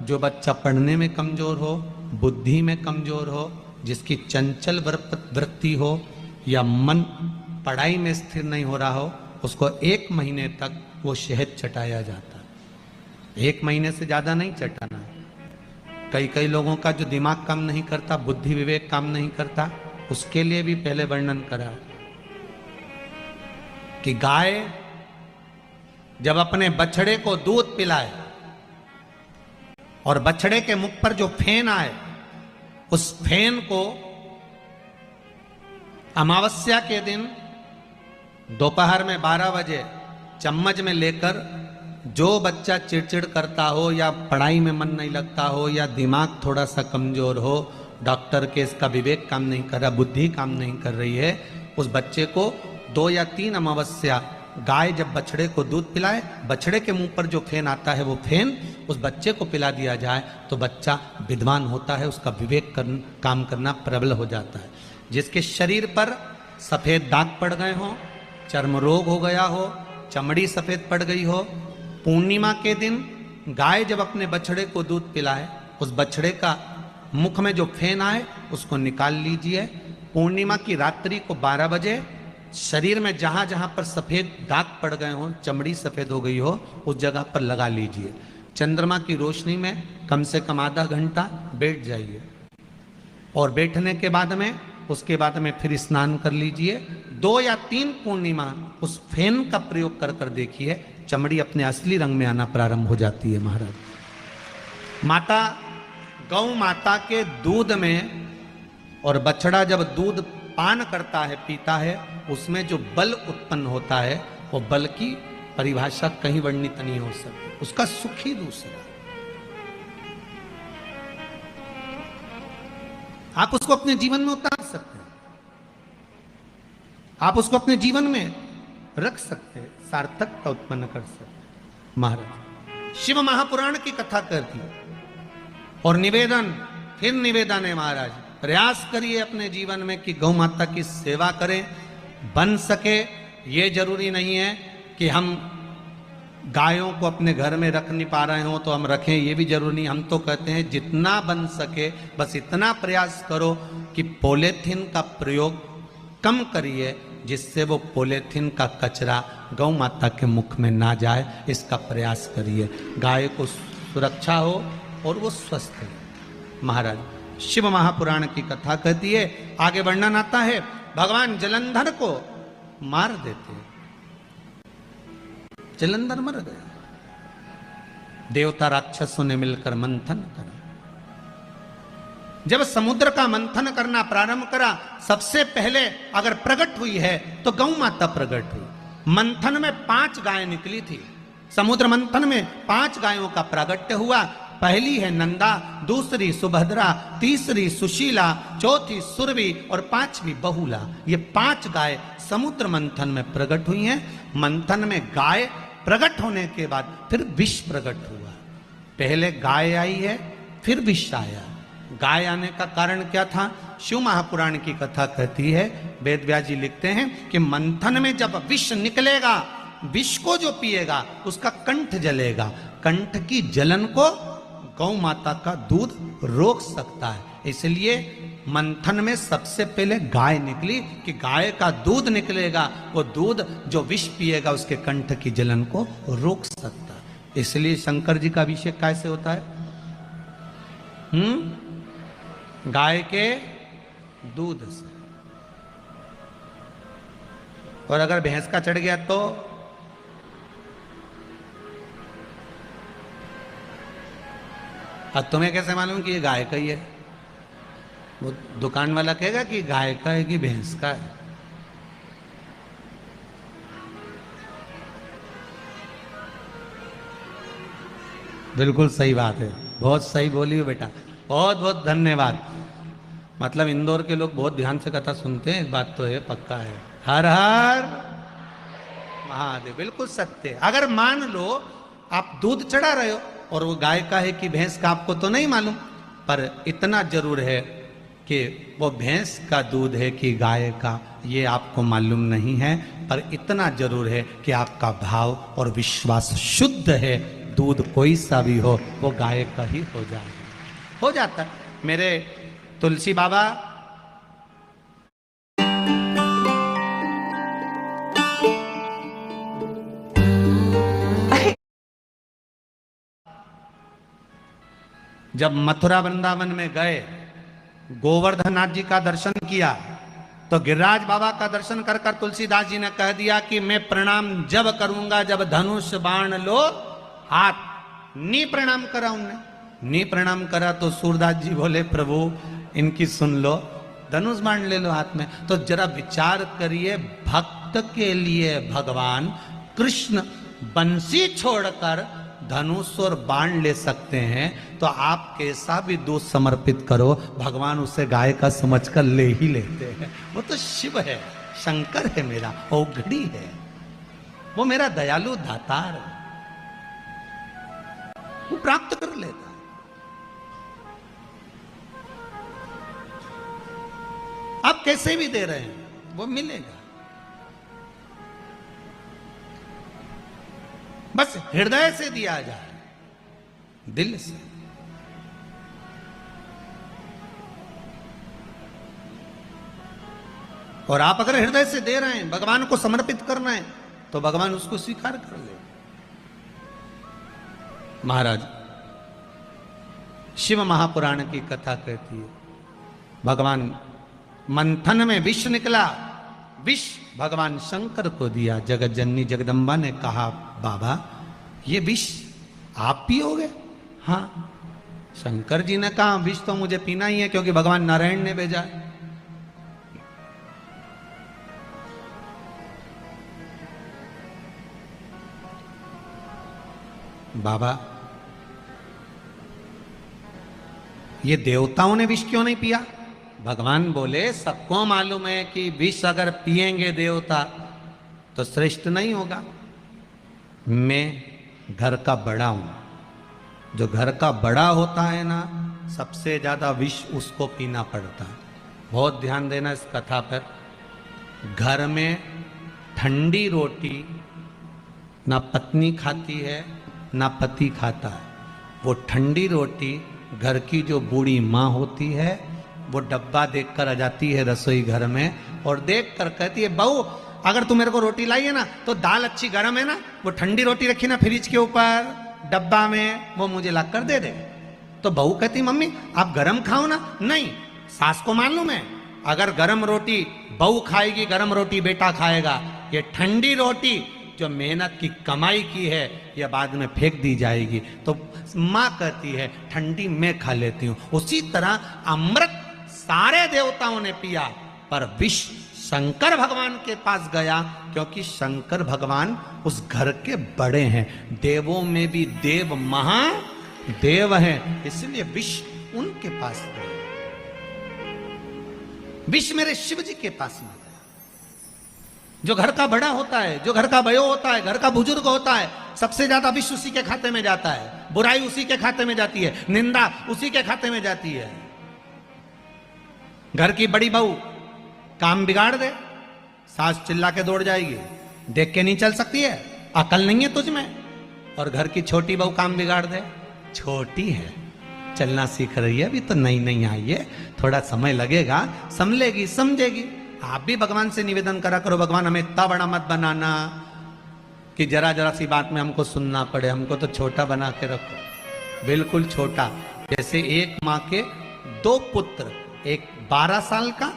जो बच्चा पढ़ने में कमजोर हो, बुद्धि में कमजोर हो, जिसकी चंचल वृत्ति हो या मन पढ़ाई में स्थिर नहीं हो रहा हो, उसको 1 महीने तक वो शहद चटाया जाता है। 1 महीने से ज्यादा नहीं चटाना। कई लोगों का जो दिमाग काम नहीं करता, बुद्धि विवेक काम नहीं करता, उसके लिए भी पहले वर्णन करा कि गाय जब अपने बछड़े को दूध पिलाए और बछड़े के मुख पर जो फेन आए, उस फेन को अमावस्या के दिन दोपहर में 12 बजे चम्मच में लेकर, जो बच्चा चिड़चिड़ करता हो या पढ़ाई में मन नहीं लगता हो या दिमाग थोड़ा सा कमजोर हो, डॉक्टर के इसका विवेक काम नहीं कर रहा, बुद्धि काम नहीं कर रही है, उस बच्चे को 2 या 3 अमावस्या गाय जब बछड़े को दूध पिलाए, बछड़े के मुंह पर जो फेन आता है वो फेन उस बच्चे को पिला दिया जाए तो बच्चा विद्वान होता है, उसका विवेक काम करना प्रबल हो जाता है। जिसके शरीर पर सफेद दाग पड़ गए हों, चर्म रोग हो गया हो, चमड़ी सफेद पड़ गई हो, पूर्णिमा के दिन गाय जब अपने बछड़े को दूध पिलाए, उस बछड़े का मुख में जो फेन आए उसको निकाल लीजिए। पूर्णिमा की रात्रि को 12 बजे शरीर में जहां जहां पर सफेद दाग पड़ गए हों, चमड़ी सफेद हो गई हो, उस जगह पर लगा लीजिए। चंद्रमा की रोशनी में कम से कम आधा घंटा बैठ जाइए और बैठने के बाद में उसके बाद में फिर स्नान कर लीजिए। 2 या 3 पूर्णिमा उस फेन का प्रयोग कर कर देखिए, चमड़ी अपने असली रंग में आना प्रारंभ हो जाती है। महाराज, माता गौ माता के दूध में, और बछड़ा जब दूध पान करता है, पीता है, उसमें जो बल उत्पन्न होता है, वो बल की परिभाषा कहीं वर्णित नहीं हो सकती, उसका सुख ही दूसरा। आप उसको अपने जीवन में उतार सकते हैं, आप उसको अपने जीवन में रख सकते हैं, सार्थकता उत्पन्न कर सकते हैं। महाराज, शिव महापुराण की कथा करती और निवेदन, फिर निवेदन है महाराज, प्रयास करिए अपने जीवन में कि गौ माता की सेवा करें। बन सके, ये जरूरी नहीं है कि हम गायों को अपने घर में रख नहीं पा रहे हो तो हम रखें, ये भी जरूरी नहीं। हम तो कहते हैं जितना बन सके बस इतना प्रयास करो कि पॉलीथीन का प्रयोग कम करिए, जिससे वो पॉलीथीन का कचरा गौ माता के मुख में ना जाए, इसका प्रयास करिए। गाय को सुरक्षा हो और वो स्वस्थ है। महाराज, शिव महापुराण की कथा कहती है, आगे वर्णन आता है, भगवान जलंधर को मार देते हैं। जलंधर मर गया, देवता राक्षसों ने मिलकर मंथन करा। जब समुद्र का मंथन करना प्रारंभ करा, सबसे पहले अगर प्रकट हुई है तो गौ माता प्रकट हुई। मंथन में 5 गाय निकली थी, समुद्र मंथन में 5 गायों का प्रागट्य हुआ। पहली है नंदा, दूसरी सुभद्रा, तीसरी सुशीला, चौथी सुरभि और 5वीं बहुला। ये 5 गाय समुद्र मंथन में प्रकट हुई हैं। मंथन में गाय प्रकट होने के बाद फिर विष प्रकट हुआ। पहले गाय आई है, फिर विष आया। गाय आने का कारण क्या था? शिव महापुराण की कथा कहती है, वेद व्यास जी लिखते हैं कि मंथन में जब विष निकलेगा, विष को जो पिएगा उसका कंठ जलेगा। कंठ की जलन को गौ माता का दूध रोक सकता है, इसलिए मंथन में सबसे पहले गाय निकली कि गाय का दूध निकलेगा, वो दूध जो विष पिएगा उसके कंठ की जलन को रोक सकता है। इसलिए शंकर जी का अभिषेक कैसे होता है? गाय के दूध से। और अगर भैंस का चढ़ गया तो तुम्हें कैसे मालूम कि ये गाय का ही है? वो दुकान वाला कहेगा कि गाय का है कि भैंस का है। बिल्कुल सही बात है, बहुत सही बोली हो बेटा, बहुत बहुत धन्यवाद। मतलब इंदौर के लोग बहुत ध्यान से कथा सुनते हैं, बात तो है, पक्का है। हर हर महादेव, बिल्कुल सत्य। अगर मान लो आप दूध चढ़ा रहे हो और वो गाय का है कि भैंस का आपको तो नहीं मालूम, पर इतना जरूर है कि वो भैंस का दूध है कि गाय का, ये आपको मालूम नहीं है, पर इतना जरूर है कि आपका भाव और विश्वास शुद्ध है, दूध कोई सा भी हो वो गाय का ही हो जाएगा, हो जाता है। मेरे तुलसी बाबा जब मथुरा वृंदावन में गए, गोवर्धननाथ जी का दर्शन किया, तो गिरिराज बाबा का दर्शन कर कर तुलसीदास जी ने कह दिया कि मैं प्रणाम जब करूंगा जब धनुष बाण लो हाथ। नी प्रणाम करा उनने, नी प्रणाम करा तो सूरदास जी बोले प्रभु इनकी सुन लो, धनुष बाण ले लो हाथ में। तो जरा विचार करिए, भक्त के लिए भगवान कृष्ण बंसी छोड़कर धनुष और बाण ले सकते हैं, तो आप कैसा भी दूध समर्पित करो, भगवान उसे गाय का समझकर ले ही लेते हैं। वो तो शिव है, शंकर है, मेरा औघड़ी है, वो मेरा दयालु दातार है, वो प्राप्त कर लेता है। आप कैसे भी दे रहे हैं वो मिलेगा, बस हृदय से दिया जाए, दिल से। और आप अगर हृदय से दे रहे हैं, भगवान को समर्पित करना है, तो भगवान उसको स्वीकार कर ले। महाराज शिव महापुराण की कथा कहती है, भगवान मंथन में विष निकला, विष भगवान शंकर को दिया। जगत जननी जगदम्बा ने कहा बाबा ये विष आप पियोगे? हाँ। शंकर जी ने कहा विष तो मुझे पीना ही है क्योंकि भगवान नारायण ने भेजा है। बाबा ये देवताओं ने विष क्यों नहीं पिया? भगवान बोले सबको मालूम है कि विष अगर पिएंगे देवता तो श्रेष्ठ नहीं होगा। मैं घर का बड़ा हूं, जो घर का बड़ा होता है ना, सबसे ज्यादा विष उसको पीना पड़ता है। बहुत ध्यान देना इस कथा पर। घर में ठंडी रोटी ना पत्नी खाती है ना पति खाता है। वो ठंडी रोटी घर की जो बूढ़ी माँ होती है वो डब्बा देखकर आ जाती है रसोई घर में और देखकर कहती है बहू अगर तू मेरे को रोटी लाई है ना तो दाल अच्छी गर्म है ना, वो ठंडी रोटी रखी ना फ्रिज के ऊपर डब्बा में, वो मुझे ला कर दे दे। तो बहू कहती मम्मी आप गरम खाओ ना। नहीं, सास को मालूम है अगर गरम रोटी बहू खाएगी, गरम रोटी बेटा खाएगा, ये ठंडी रोटी जो मेहनत की कमाई की है यह बाद में फेंक दी जाएगी। तो माँ कहती है ठंडी मैं खा लेती हूँ। उसी तरह अमृत सारे देवताओं ने पिया पर विष शंकर भगवान के पास गया क्योंकि शंकर भगवान उस घर के बड़े हैं। देवों में भी देव महादेव हैं, इसलिए विष उनके पास गया। विष मेरे शिव जी के पास में गया। जो घर का बड़ा होता है, जो घर का बयो होता है, घर का बुजुर्ग होता है, सबसे ज्यादा विष उसी के खाते में जाता है, बुराई उसी के खाते में जाती है, निंदा उसी के खाते में जाती है। घर की बड़ी बहू काम बिगाड़ दे, सास चिल्ला के दौड़ जाएगी, देख के नहीं चल सकती है, अकल नहीं है तुझ में। और घर की छोटी बहू काम बिगाड़ दे, छोटी है, चलना सीख रही है, अभी तो नई नई आई है, थोड़ा समय लगेगा, संभलेगी समझेगी। आप भी भगवान से निवेदन करा करो, भगवान हमें इतना बड़ा मत बनाना कि जरा जरा सी बात में हमको सुनना पड़े, हमको तो छोटा बना के रखो, बिल्कुल छोटा। जैसे एक माँ के दो पुत्र, एक 12 साल का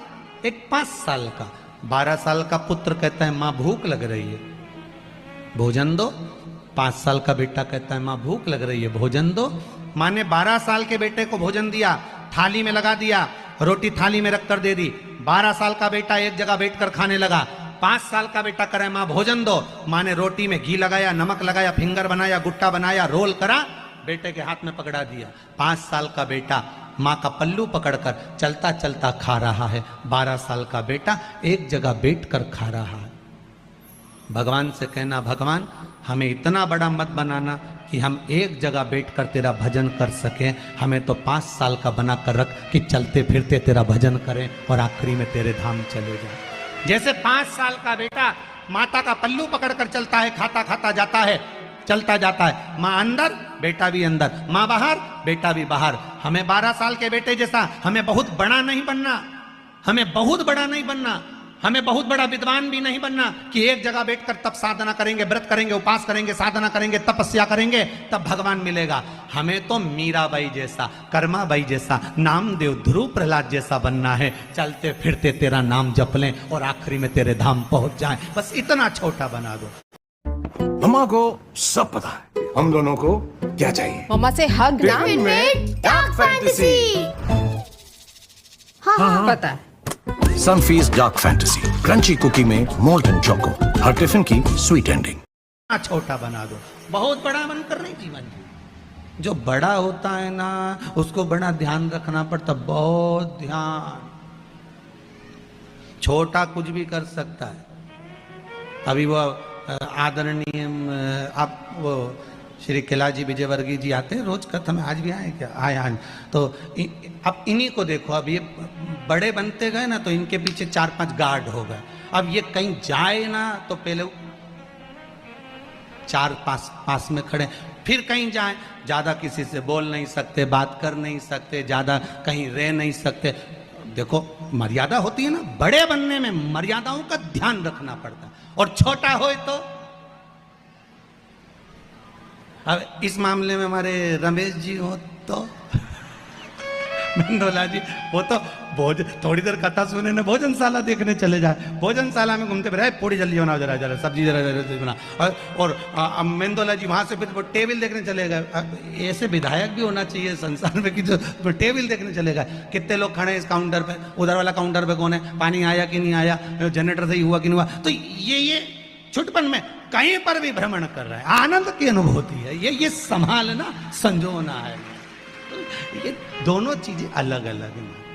एक 5 साल का। 12 साल का पुत्र कहता है माँ भूख लग रही है भोजन दो। 5 साल का बेटा कहता है माँ भूख लग रही है भोजन दो। माँ ने 12 साल के बेटे को भोजन दिया, थाली में लगा दिया, रोटी थाली में रखकर दे दी। 12 साल का बेटा एक जगह बैठकर खाने लगा। 5 साल का बेटा करे माँ भोजन दो। माँ ने रोटी में घी लगाया, नमक लगाया, फिंगर बनाया, गुट्टा बनाया, रोल करा, बेटे के हाथ में पकड़ा दिया। 5 साल का बेटा माँ का पल्लू पकड़कर चलता चलता खा रहा है। 12 साल का बेटा एक जगह बैठकर खा रहा है। भगवान से कहना भगवान हमें इतना बड़ा मत बनाना कि हम एक जगह बैठकर तेरा भजन कर सकें, हमें तो 5 साल का बना कर रख कि चलते फिरते तेरा भजन करें और आखिरी में तेरे धाम चले जाएं। जैसे 5 साल का बेटा माता का पल्लू पकड़कर चलता है, खाता खाता जाता है, चलता जाता है। माँ अंदर, बेटा भी अंदर, माँ बाहर, बेटा भी बाहर। हमें 12 साल के बेटे जैसा हमें बहुत बड़ा नहीं बनना, हमें बहुत बड़ा नहीं बनना, हमें बहुत बड़ा विद्वान भी नहीं बनना कि एक जगह बैठकर तब साधना करेंगे, व्रत करेंगे, उपास करेंगे, साधना करेंगे, तपस्या करेंगे, तब भगवान मिलेगा। हमें तो मीराबाई जैसा, कर्माबाई जैसा, नामदेव, ध्रुव प्रहलाद जैसा बनना है। चलते फिरते तेरा नाम जप लें और आखिरी में तेरे धाम पहुंच जाएं। बस इतना छोटा बना दो। मम्मा को सब पता है हम दोनों को क्या चाहिए। मम्मा से हग ना। Dark fantasy. हाँ, पता है। Sunfeast dark fantasy, crunchy cookie में मोल्टन चोको, हर टिफिन की स्वीट एंडिंग। छोटा बना दो, बहुत बड़ा बनकर नहीं जीवन। जो बड़ा होता है ना उसको बड़ा ध्यान रखना पड़ता, बहुत ध्यान। छोटा कुछ भी कर सकता है। अभी वो आदरणीय आप वो श्री किलाजी विजयवर्गीय जी आते हैं रोज कथा में, आज भी आए क्या? आए आज। तो अब इन्हीं को देखो, अब ये बड़े बनते गए ना तो इनके पीछे 4-5 गार्ड हो गए। अब ये कहीं जाए ना तो पहले 4 पास में खड़े, फिर कहीं जाए, ज्यादा किसी से बोल नहीं सकते, बात कर नहीं सकते, ज्यादा कहीं रह नहीं सकते। देखो मर्यादा होती है ना, बड़े बनने में मर्यादाओं का ध्यान रखना पड़ता है। और छोटा हो तो अब इस मामले में हमारे रमेश जी हो तो मंडोला जी, वो तो थोड़ी देर कथा सुने ना भोजनशाला देखने चले जाए, भोजनशाला में घूमते फिर पूरी जल्दी बनाओ, जरा जरा सब्जी जरा बना। और मेंदोला जी वहां से फिर वो टेबल देखने चले गए। ऐसे विधायक भी होना चाहिए संसार में कि जो टेबल देखने चले गए। कितने लोग खड़े हैं इस काउंटर पे, उधर वाला काउंटर पे कौन है, पानी आया कि नहीं आया, जनरेटर सही हुआ कि नहीं हुआ। तो ये छुटपन में कहीं पर भी भ्रमण कर रहा है, आनंद की अनुभूति है। ये संभालना, संजोना है। तो ये दोनों चीजें अलग अलग हैं।